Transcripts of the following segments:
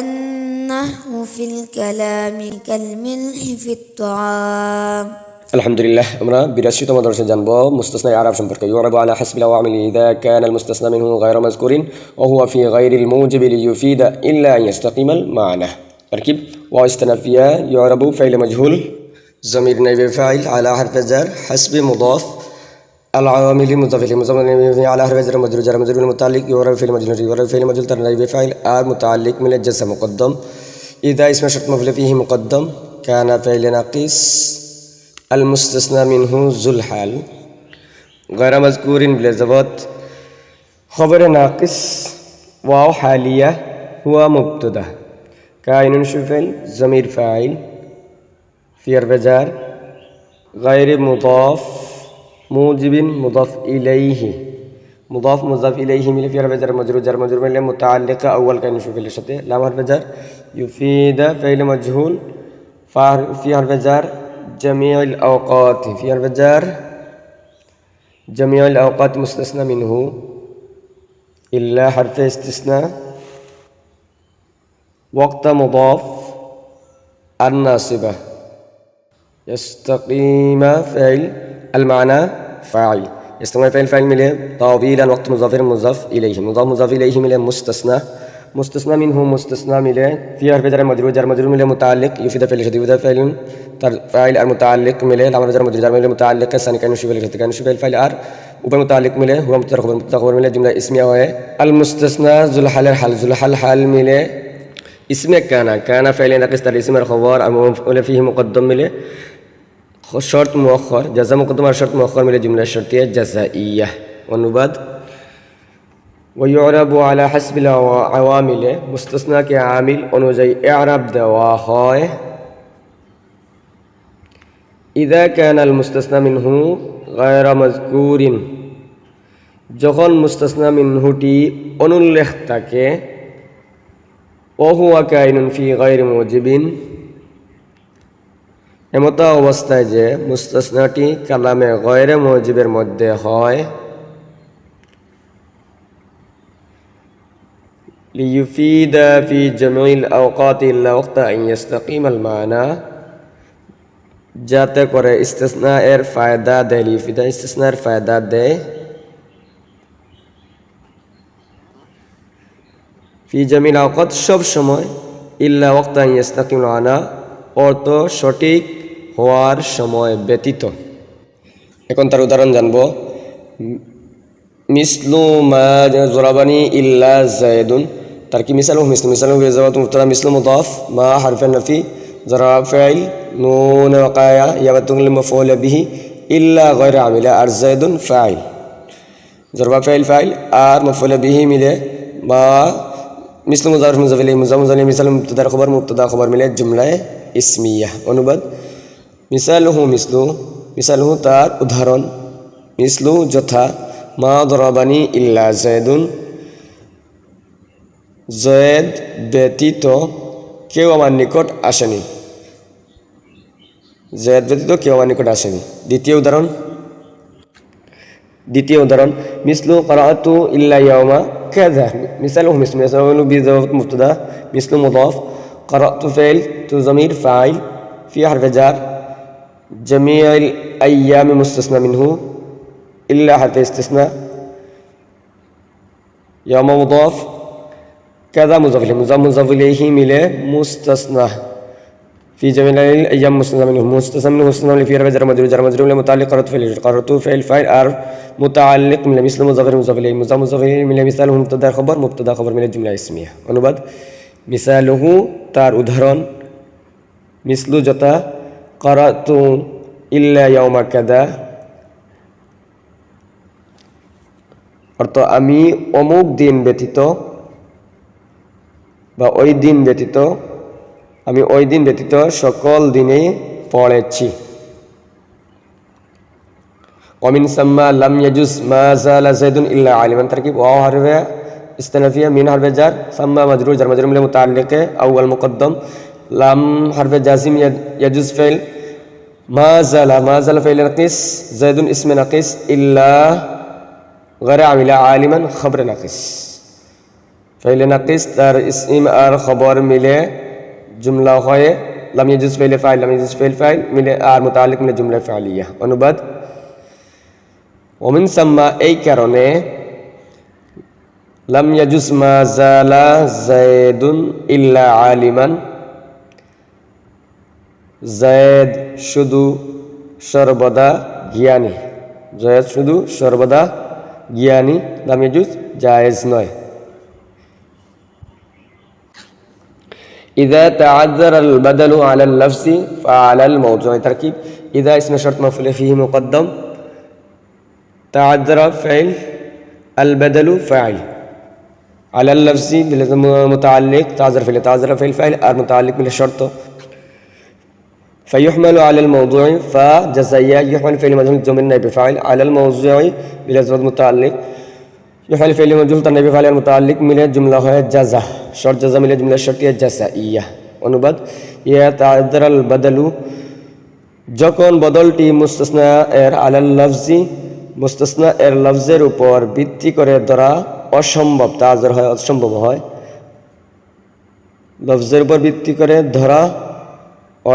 النحو في الكلام كالملح في الطعام. আলহামদুলিল্লাহ আমরা 82তম দর্শে জানব মুস্তাসনা আরাব সম্পর্কে। ইউরাবু আলা হাসবিল আওয়ামিল ইযা কানা আল মুস্তাসনা মিনহু গায়রা মাযকুরিন ওয়া হুয়া ফি গায়রিল মুজিবি লিইউফিদা ইল্লা আন ইস্তাকিমাল মা'না। তারকিব ওয়া ইস্তানাফিয়া ইউরাবু ফাইল মাজহুল ضمير نائب فاعل على حرف جر حسب مضاف العوامل مضاف اليه مضاف اليه على حرف جر مجرور جر مجرور متعلق يعرب فعل مجهول يعرب فعل مجهول تر نائب فاعل আর متعلق من الجزم مقدم اذا اسم شرط مفعول فيه مقدم كان فعل ناقص المستثنى منه ذو الحال غير مذكور بلزبط خبر ناقص واو حالية هو مبتدا كائن شفل ضمير فاعل في حرف جر غير مضاف موجب مضاف إليه مضاف مضاف إليه من في حرف جر مجرور جر مجرور من متعلق أول كائن شفل شتى لام حرف جر يفيد فعل مجهول في حرف جر جميع الأوقات في حرف جر جميع الأوقات مستثنى منه إلا حرف استثناء وقت مضاف الناصبة يستقيم فعل المعنى فاعل يستقيم فعل مله طويلا وقت مضاف مضاف إليه مضاف إليه مله مستثنى منه مستثنى مله في حرف جر مجرور مله متعلق يفيد فعل شديد يفيد فاعل المتعلق مله لام جر مجرور مله متعلق ثاني كان شبه الفاعل আর উপর متعلق مله هو مبتدا خبر مله جمله اسميه হয় المستثنى ذو الحال حال مله اسم كان فعل ناقص তার اسم الخبر المفعول فيه مقدم مله শর্ত মুআখখার জাযা মুকদ্দম আর শর্ত মুআখখার মিলে জুমলা শর্তিয়া জাযাইয়া অনুবাদ ওয়ায়ুরাবু আলা হাসবিল আওয়ামিল মুস্তাসনা কে আমিল অনুযায়ী ইআরাব দেওয়া হয় ইযা কানা আল মুস্তাসনা মিনহু গায়রা মাযকুরিন যখন মুস্তাসনা মিনহুটি অনুল্লেখ থাকে ওয়া হুয়া কাইনুন ফি গায়রি মুজিবিন এমত অবস্থায় যে মুস্তাসনাটি কালামে গয়রে মুজিবের মধ্যে হয় লিইউফিদা ফি জামিল আওকাতি ইল্লা ওয়াক্তা আন ইস্তাকিমাল মা'না যাতে করে ইস্তিসনা এর ফায়দা দেয় লিইউফিদা ইস্তিসনা এর ফায়দা দেয় ফি জামিল আওকাত সব সময় ইল্লা ওয়াক্তা আন ইস্তাকিমাল মা'না অর্থ সঠিক হওয়ার সময় ব্যতীত। এখন তার উদাহরণ জানব। মিসলু মা জরাবানি ইল্লা যায়দুন তার কি মিসাল মিসালু বিজাওয়াত মুবতাদা মিসলু মুদাফ মা হারফে নফি জরাব ফাইল নুন ওয়াকায়া ইয়াবাতুল মাফউল বিহি ইল্লা গায়রা আমিলা আর যায়দুন ফাইল জরাব ফাইল আর মাফউল বিহি মিলে মা মিসলু মুজাফ মুজাফ ইলাইহি মুজাফ ইলাইহি মিসাল মুবতাদা খবর মিলে জুমলায়ে ইসমিয়া অনুবাদ মিসালুহু তার উদাহরণ মিসলু যথা মা দরাবানি ইল্লা যায়দুন যায়েদ ব্যতীত কেউ আমার নিকট আসেনি দ্বিতীয় উদাহরণ মিসলু ক্বরাআতু ইল্লা ইয়াওমা কাযা মিসালুহু বিজাওয়াত মুবতাদা মিসলু মুদাফ ক্বরাআতু ফাইল তু যামির ফাইল في حرف جر جميع الأيام مستثنى منه إلا حرف استثناء يوم مضاف كذا مضاف إليه مله مستثنى في جميع الأيام مستثنى منه مستثنى في حرف جر مجرور متعلق قرأت فعل أر متعلق من مثل مضاف إليه مضاف إليه مله مثاله مبتدا خبر من الجملة اسمية অনুবাদ মিসালুহু তার উদাহরণ মিসলু যথা ক্বরাআতু ইল্লা ইয়াওমা কাযা অর্থ আমি অমুক দিন ব্যতীত বা ওই দিন ব্যতীত সকল দিনে পড়েছি। ওমিন সাম্মা লাম ইয়াজুজ মা জালা যায়দুন ইল্লা আলিমান তারকিব ওয়া হারফে ইস্তিনাফিয়া মিন হারফে জার সাম্মা মাজরুর জার মাজরুর মিলে মুতাআল্লিকে আউয়াল মুকদ্দম লাম হারফে জাজিম ইয়াজুজ ফাইল মা জালা ফাইল নাকিস যায়দুন ইসমে নাকিস ইল্লা গায়রা আমিলা আলিমান খবর নাকিস ফাইলে নাকিস তার ইসম আর খবর মিলে জুমলা হয় লাম ইয়াজুজ ফাইলে ফাইল লাম ইয়াজুজ ফাইল ফাইল মিলে আর মুতাআল্লিক মিলে জুমলা ফাইলিয়া। অনুবাদ ওমিন সাম্মা এই কারণে লাম ইয়াজুজ মা জালা যায়দুন ইল্লা আলিমান যায়েদ শুধু সর্বদা জ্ঞানী, যায়েদ শুধু সর্বদা জ্ঞানী, লাম ইয়াজুজ জায়েজ নয়। إذا تعذر البدل على اللفظ فعلى الموضوع تركيب إذا اسم شرط مفعول فيه مقدم تعذر فعل البدل فاعل على اللفظ متعلق تعذر فعل المتعلق بالشرط فيحمل على الموضوع فجزايا يحمل فعل مجهول ضمير نائب فاعل على الموضوع بلفظ متعلق يحمل فعل مجهول نائب فاعل المتعلق মিলে জুমলা হয় জাযা, শর্ত জাযা মিলে জুমলা শর্তিয়া জাযাইয়া। অনুবাদ ইয়া তা'আদ্দারাল বাদালু যখন বদলটি মুস্তাসনা এর আলাল লফজি মুস্তাসনা এর লফজের উপর ভিত্তি করে ধরা অসম্ভব, তা'আজ্জার হয় অসম্ভব হয়, লফজের উপর ভিত্তি করে ধরা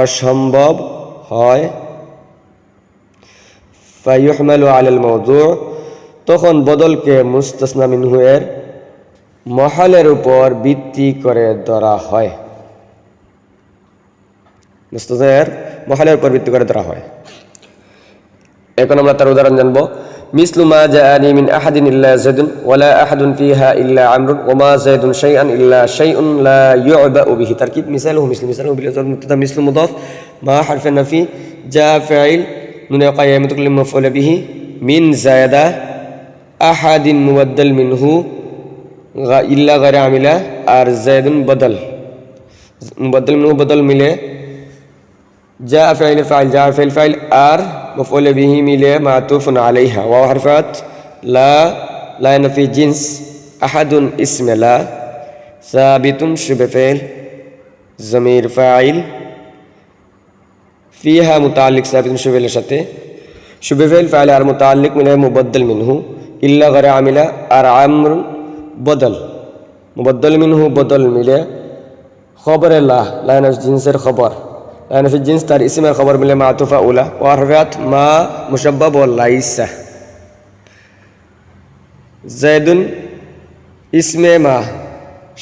অসম্ভব হয়। ফায়ুহমালু আলাল মাওদু' তখন বদলকে মুস্তাসনা মিনহু এর মহালের উপর ভিত্তি করে ধরা হয়, মুস্তাসনা এর মহালের উপর ভিত্তি করে ধরা হয়। এখন আমরা তার উদাহরণ জানব। মিসলু মা জাআনি মিন আহাদিন ইল্লা যায়দুন ওয়ালা আহাদুন ফিহা ইল্লা আমরুন ওয়া মা যায়দুন শাইআন ইল্লা শাইউন লা ইউ'বাউ বিহি। তারকিব মিসালুহু মিসলু বিল জার মুবতাদা মিসলু মুদাফ মা হারফে নাফি জা ফাইল নুন কাইয়াম মুতাকাল্লিম মাফউল বিহি মিন যায়দা আহাদিন মুবাদ্দাল মিনহু ইল্লা গায়রা আমিলা আর যায়দুন বদল মুবাদ্দাল মিনহু বদল মিলে জা ফাইল ফাইল আর مفعول به মিলে معطوف عليها واو حرفات لا نفي جنس أحد اسم لا ثابت شبه فعل ضمير فاعل فيها متعلق ثابت شبه فعل সাথে شبه فعل فاعل আর متعلق মিলে মুবাদ্দাল মিনহু ইল্লা গায়রা আমিলা আর আমর বদল মুবাদ্দাল মিনহু বদল মিলে খবর লা নফি জিন্সের খবর في الجنس تار اسم الخبر من معطوف أولى وحرفات ما مشبب وليس زيد اسم ما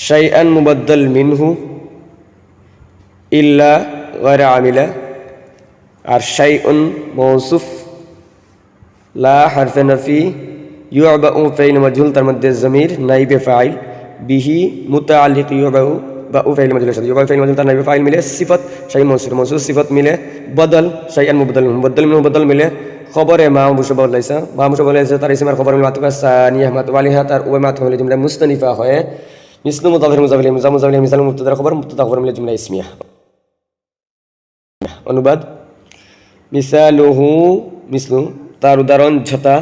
شيئا مبدل منه إلا غير عاملة আর شيء موصوف لا حرف نفي يعبأ فعل مجهول তার মধ্যে ضمير نائب فاعل به متعلق يعبأ বাউ ফাইল মজুল সাথে ইউবা ফাইল মজুল তার নাইব ফাইল মিলে সিফাত শাই মনসুর সিফাত মিলে বদল শাইআন মুবদল মিলে খবরে মা মুশাব্বাহ লাইসা তার ইসমের খবর মিলে মাতুকা সানিয়া মাতু আলিহা তার উবা মাতু মিলে জুমলা মুস্তানিফা হয় মিসলু মুদাফির মুজাফির মিসাল মুবতাদা খবর মিলে জুমলা ইসমিয়া। অনুবাদ মিসালুহু মিসলু তার উদাহরণ যথা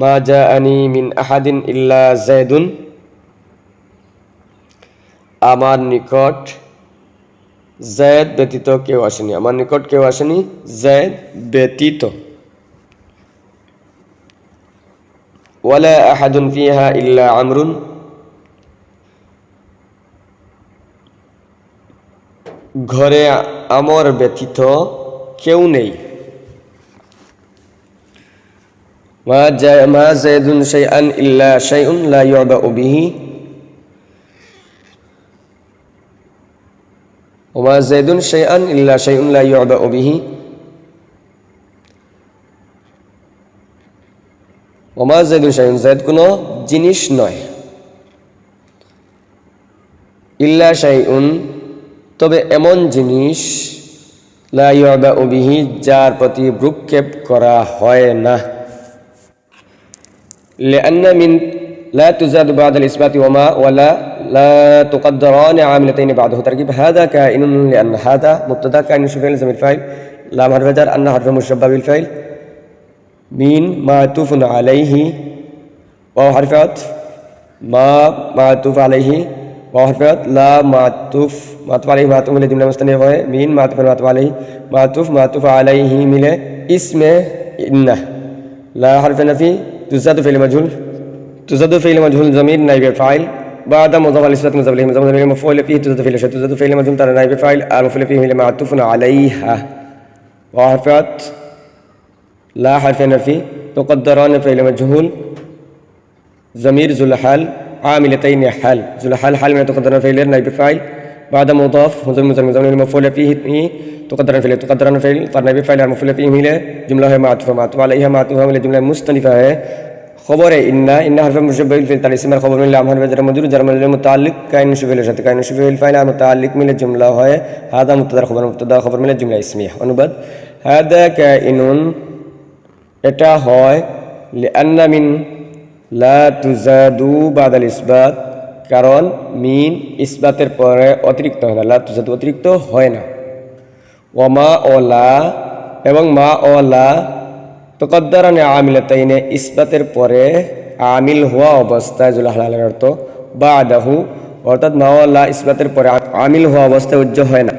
মা জাআনি মিন আহাদিন ইল্লা যায়দুন আমার নিকট যায়েদ ব্যতীত কেউ আসেনি, আমার নিকট কেউ আসেনি যায়েদ ব্যতীত। ওয়ালা আহাদুন ফিহা ইল্লা আমরুন ঘরে আমর ব্যতীত কেউ নেই। মা যায়দুন শাইআন ইল্লা শাইউন লা ইউ'বাউ বিহি وما زيد شيئا إلا شيء لا يعبأ به وما زيد شيء زيد কোনো জিনিস নয় ইল্লা শাইউন তবে এমন জিনিস লা ইউ'বাউ বিহি যার প্রতি ভ্রুক্ষেপ করা হয় না। لأن من لا تزاد بعد الإثبات وما ولا لا تقدران عاملتين بعده تركيب هذا كائن لأن هذا مبتدا كائن شبه ضمير فاعل لام حرف جر أن حرف مشبه بالفعل من معطوف عليه واو حرفات ما معطوف عليه واو حرفات لا معطوف عليه معطوف عليه جملة مستنيف है من معطوف عليه मिले اسم إن لا حرف نفي تزاد فعل مجهول ضمير نائب فاعل بعد مضاف الإثبات مضاف إليه مضاف إليه مفعول فيه تزاد فعل شرط تزاد فعل مجزوم ترى نائب فاعل المفعول فيه معطوف عليها وحرفات لا حرف نفي تقدران فعل مجهول ضمير ذو الحال عاملتين حال ذو الحال حال من تقدران فعل نائب فاعل بعد مضاف مضاف المفعول فيه تقدران فعل نائب فاعل المفعول فيه جملة है معطوف عليها معطوف है جملة मुस्तनिफा है खबर है इन्ना हरफ मुशब्बह बिल फिल इसमें खबर में लाम हरफ जर मजरूर जर मजरूर मुताल्लिक काइन शुबिल शत काइन शुबिल फाइल मुताल्लिक में जुमला है हादा मुब्तदा खबर में जुमला इस्मिया अनुबद हादा काइनुन এটা হয় লিআন্না মিন লা তুজাদু বাদাল ইসবাত কারণ মিন ইসবাতের পরে অতিরিক্ত হয় না লা তুজাদু অতিরিক্ত হয় না ওমা ও লা এবং মা ও লা তকদ্দারানে আমিলাতাইনে ইসবাতের পরে আমিল হওয়া অবস্থায় জুল হালালের অর্থ বাদাহু অর্থাৎ মা ও লা ইসবাতের পরে আমিল হওয়া অবস্থায় উজ্জ্ব হয় না